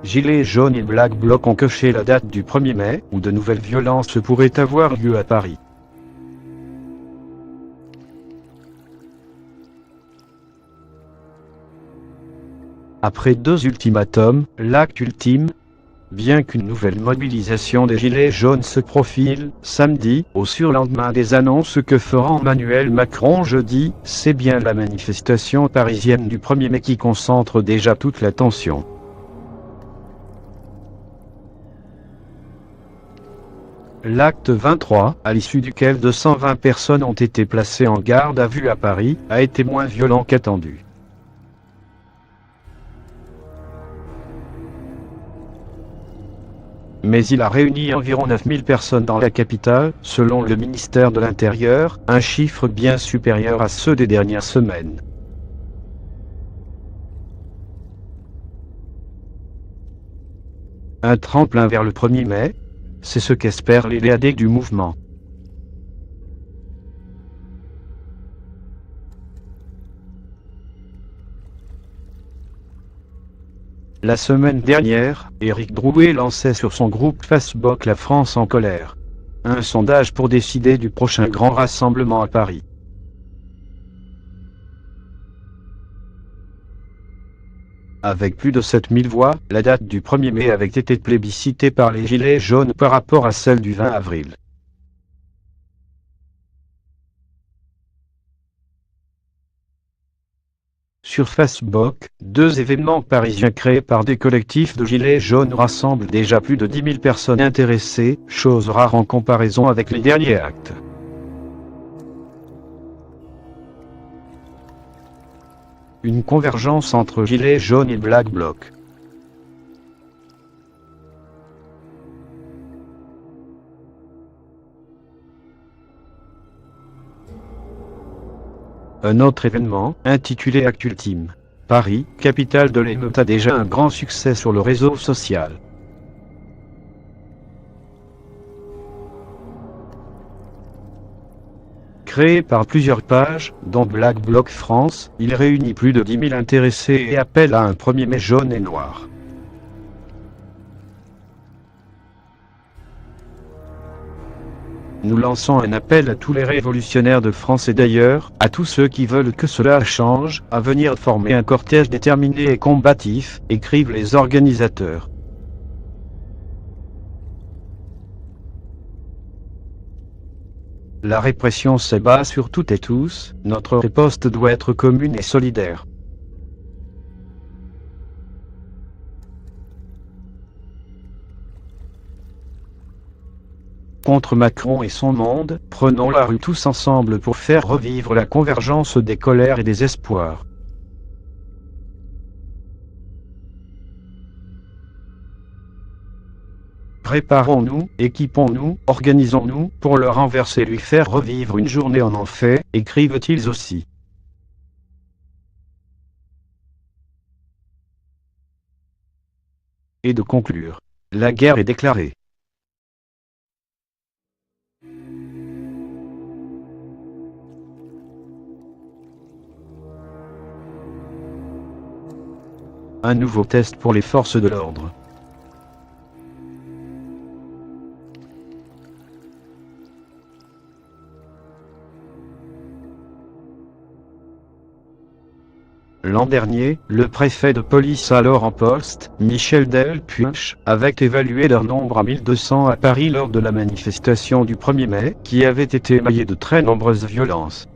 Gilets jaunes et Black Bloc ont coché la date du 1er mai, où de nouvelles violences pourraient avoir lieu à Paris. Après 2 ultimatums, l'acte ultime, bien qu'une nouvelle mobilisation des Gilets jaunes se profile, samedi, au surlendemain des annonces que fera Emmanuel Macron jeudi, c'est bien la manifestation parisienne du 1er mai qui concentre déjà toute l'attention. L'acte 23, à l'issue duquel 220 personnes ont été placées en garde à vue à Paris, a été moins violent qu'attendu. Mais il a réuni environ 9000 personnes dans la capitale, selon le ministère de l'Intérieur, un chiffre bien supérieur à ceux des dernières semaines. Un tremplin vers le 1er mai, c'est ce qu'espèrent les leaders du mouvement. La semaine dernière, Éric Drouet lançait sur son groupe Facebook La France en colère, un sondage pour décider du prochain grand rassemblement à Paris. Avec plus de 7000 voix, la date du 1er mai avait été plébiscitée par les Gilets jaunes par rapport à celle du 20 avril. Sur Facebook, 2 événements parisiens créés par des collectifs de Gilets jaunes rassemblent déjà plus de 10 000 personnes intéressées, chose rare en comparaison avec les derniers actes. Une convergence entre Gilets jaunes et Black Bloc. Un autre événement, intitulé Acte Ultime. Paris, capitale de l'émeute, a déjà un grand succès sur le réseau social. Créé par plusieurs pages, dont Black Bloc France, il réunit plus de 10 000 intéressés et appelle à un 1er mai jaune et noir. Nous lançons un appel à tous les révolutionnaires de France et d'ailleurs, à tous ceux qui veulent que cela change, à venir former un cortège déterminé et combatif, écrivent les organisateurs. La répression s'abat sur toutes et tous, notre riposte doit être commune et solidaire. Contre Macron et son monde, prenons la rue tous ensemble pour faire revivre la convergence des colères et des espoirs. Préparons-nous, équipons-nous, organisons-nous, pour le renverser et lui faire revivre une journée en enfer, écrivent-ils aussi. Et de conclure. La guerre est déclarée. Un nouveau test pour les forces de l'ordre. L'an dernier, le préfet de police alors en poste, Michel Delpech, avait évalué leur nombre à 1200 à Paris lors de la manifestation du 1er mai, qui avait été émaillée de très nombreuses violences.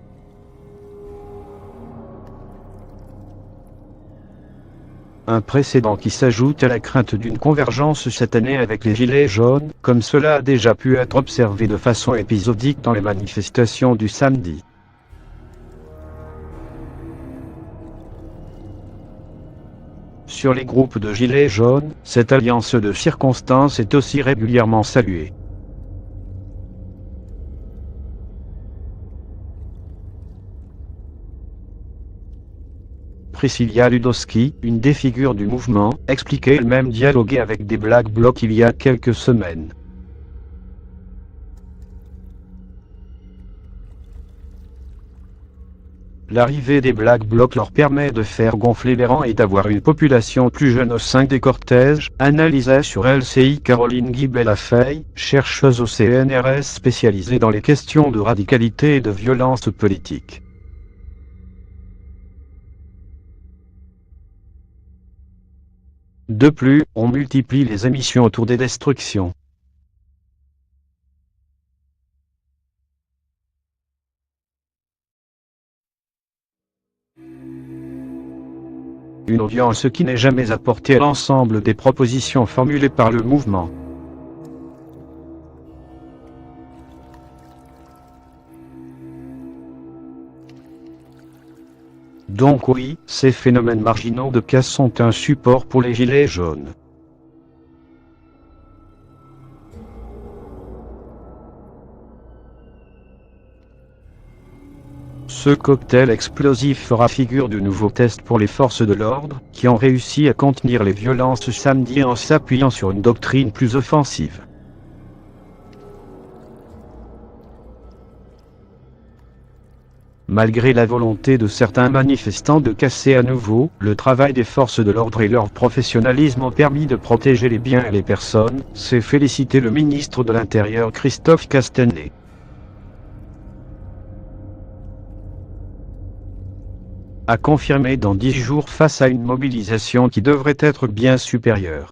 Un précédent qui s'ajoute à la crainte d'une convergence cette année avec les Gilets jaunes, comme cela a déjà pu être observé de façon épisodique dans les manifestations du samedi. Sur les groupes de Gilets jaunes, cette alliance de circonstances est aussi régulièrement saluée. Priscilla Ludowski, une des figures du mouvement, expliquait elle-même dialoguer avec des Black Blocs il y a quelques semaines. l'arrivée des Black Blocs leur permet de faire gonfler les rangs et d'avoir une population plus jeune au sein des cortèges, analysait sur LCI Caroline Guibel-Lafay, chercheuse au CNRS spécialisée dans les questions de radicalité et de violence politique. De plus, on multiplie les émissions autour des destructions. Une audience qui n'est jamais apportée à l'ensemble des propositions formulées par le mouvement. Donc oui, ces phénomènes marginaux de casse sont un support pour les gilets jaunes. Ce cocktail explosif fera figure de nouveau test pour les forces de l'ordre, qui ont réussi à contenir les violences samedi en s'appuyant sur une doctrine plus offensive. Malgré la volonté de certains manifestants de casser à nouveau, le travail des forces de l'ordre et leur professionnalisme ont permis de protéger les biens et les personnes, s'est félicité le ministre de l'Intérieur Christophe Castanet. A confirmé dans 10 jours face à une mobilisation qui devrait être bien supérieure.